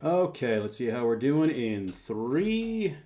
Okay, let's see how we're doing in three,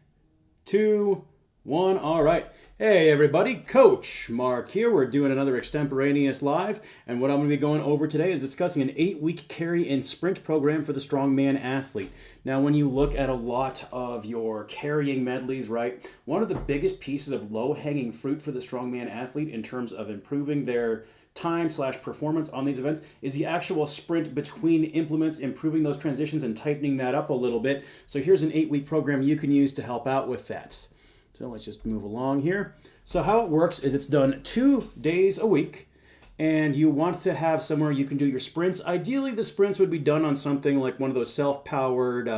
two, one. All right. Hey, everybody. Coach Mark here. We're doing another Extemporaneous Live. And what I'm going to be going over today is discussing an 8-week carry and sprint program for the strongman athlete. Now, when you look at a lot of your carrying medleys, right, one of the biggest pieces of low-hanging fruit for the strongman athlete in terms of improving their time/performance on these events is the actual sprint between implements, improving those transitions and tightening that up a little bit. So here's an 8-week program you can use to help out with that. So let's just move along here. So how it works is it's done 2 days a week, and you want to have somewhere you can do your sprints. Ideally, the sprints would be done on something like one of those self-powered,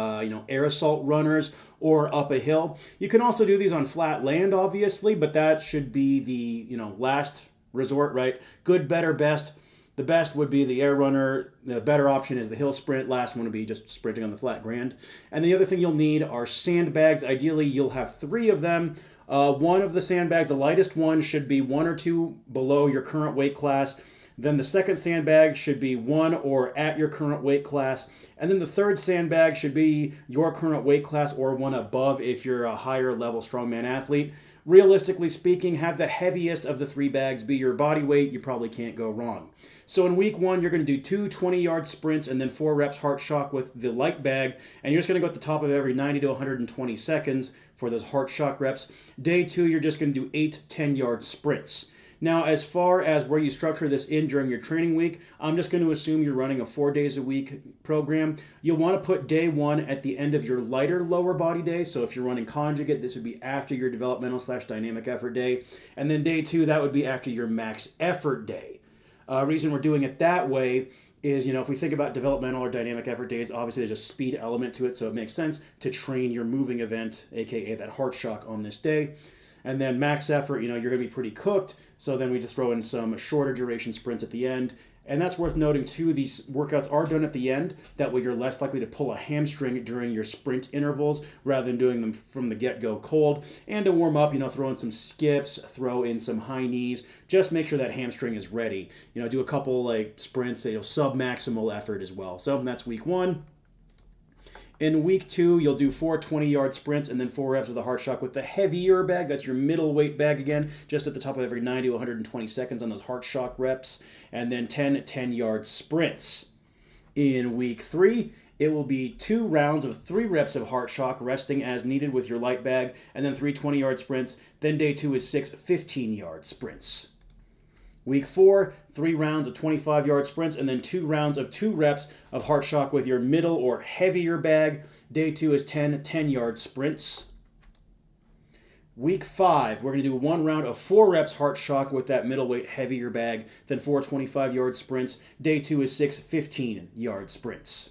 air assault runners or up a hill. You can also do these on flat land, obviously, but that should be the, last resort, right? Good, better, best. The best would be the air runner. The better option is the hill sprint. Last one would be just sprinting on the flat grand. And the other thing you'll need are sandbags. Ideally, you'll have 3 of them. One of the sandbags, the lightest one, should be 1 or 2 below your current weight class. Then the second sandbag should be 1 or at your current weight class. And then the third sandbag should be your current weight class or 1 above if you're a higher level strongman athlete. Realistically speaking, have the heaviest of the 3 bags be your body weight. You probably can't go wrong. So in week 1, you're going to do 2 20-yard sprints and then 4 reps heart shock with the light bag. And you're just going to go at the top of every 90 to 120 seconds for those heart shock reps. Day 2, you're just going to do 8 10-yard sprints. Now, as far as where you structure this in during your training week, I'm just going to assume you're running a 4 days a week program. You'll want to put day 1 at the end of your lighter lower body day. So if you're running conjugate, this would be after your developmental/dynamic effort day. And then day 2, that would be after your max effort day. Reason we're doing it that way is, if we think about developmental or dynamic effort days, obviously there's a speed element to it, so it makes sense to train your moving event, aka that heart shock, on this day. And then max effort, you're going to be pretty cooked, so then we just throw in some shorter duration sprints at the end. And that's worth noting too, these workouts are done at the end. That way you're less likely to pull a hamstring during your sprint intervals rather than doing them from the get-go cold. And to warm up, throw in some skips, throw in some high knees. Just make sure that hamstring is ready. Do a couple sprints, sub-maximal effort as well. So that's week 1. In week 2, you'll do 4 20-yard sprints and then 4 reps of the heart shock with the heavier bag. That's your middleweight bag again, just at the top of every 90 to 120 seconds on those heart shock reps. And then 10 10-yard sprints. In week 3, it will be 2 rounds of 3 reps of heart shock, resting as needed with your light bag, and then 3 20-yard sprints. Then day 2 is 6 15-yard sprints. Week 4, 3 rounds of 25-yard sprints, and then 2 rounds of 2 reps of heart shock with your middle or heavier bag. Day 2 is 10 10-yard sprints. Week 5, we're going to do 1 round of 4 reps heart shock with that middleweight heavier bag, then 4 25-yard sprints. Day 2 is 6 15-yard sprints.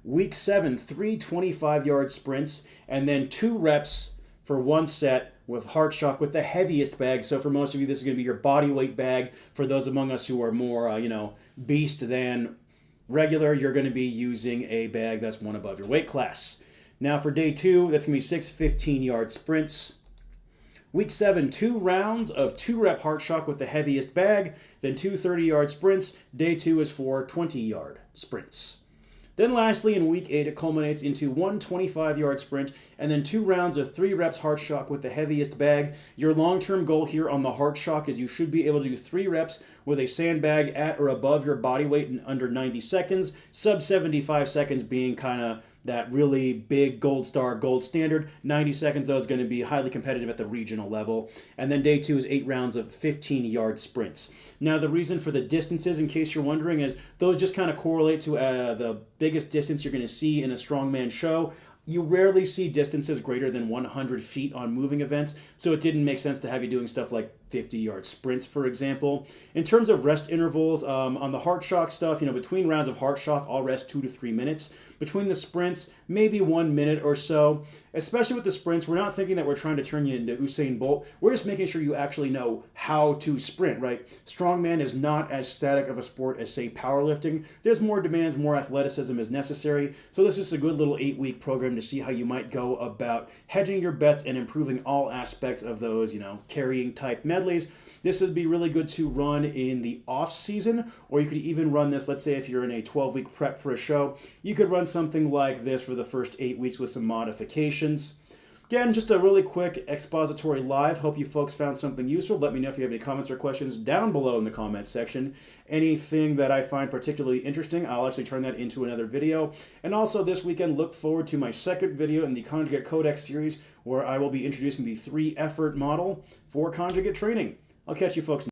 Week 7, 3 25-yard sprints, and then 2 reps for 1 set with heart shock with the heaviest bag. So for most of you, this is going to be your body weight bag. For those among us who are more, beast than regular, you're going to be using a bag that's 1 above your weight class. Now for day 2, that's going to be 6 15-yard sprints. Week 7, 2 rounds of 2 rep heart shock with the heaviest bag, then 2 30-yard sprints. Day 2 is 4 20-yard sprints. Then lastly, in week 8, it culminates into 1 25-yard sprint and then 2 rounds of 3 reps heart shock with the heaviest bag. Your long-term goal here on the heart shock is you should be able to do 3 reps with a sandbag at or above your body weight in under 90 seconds, sub 75 seconds being kind of that really big gold star, gold standard. 90 seconds, though, is going to be highly competitive at the regional level. And then day 2 is 8 rounds of 15-yard sprints. Now, the reason for the distances, in case you're wondering, is those just kind of correlate to the biggest distance you're going to see in a strongman show. You rarely see distances greater than 100 feet on moving events, so it didn't make sense to have you doing stuff like 50-yard sprints, for example. In terms of rest intervals, on the heart shock stuff, between rounds of heart shock, I'll rest 2 to 3 minutes. Between the sprints, maybe 1 minute or so. Especially with the sprints, we're not thinking that we're trying to turn you into Usain Bolt. We're just making sure you actually know how to sprint, right? Strongman is not as static of a sport as, say, powerlifting. There's more demands, more athleticism is necessary. So this is a good little 8-week program to see how you might go about hedging your bets and improving all aspects of those, carrying type methods medleys. This would be really good to run in the off season, or you could even run this, let's say if you're in a 12-week prep for a show, you could run something like this for the first 8 weeks with some modifications. Again, just a really quick expository live. Hope you folks found something useful. Let me know if you have any comments or questions down below in the comments section. Anything that I find particularly interesting, I'll actually turn that into another video. And also this weekend, look forward to my second video in the Conjugate Codex series, where I will be introducing the 3-effort model for conjugate training. I'll catch you folks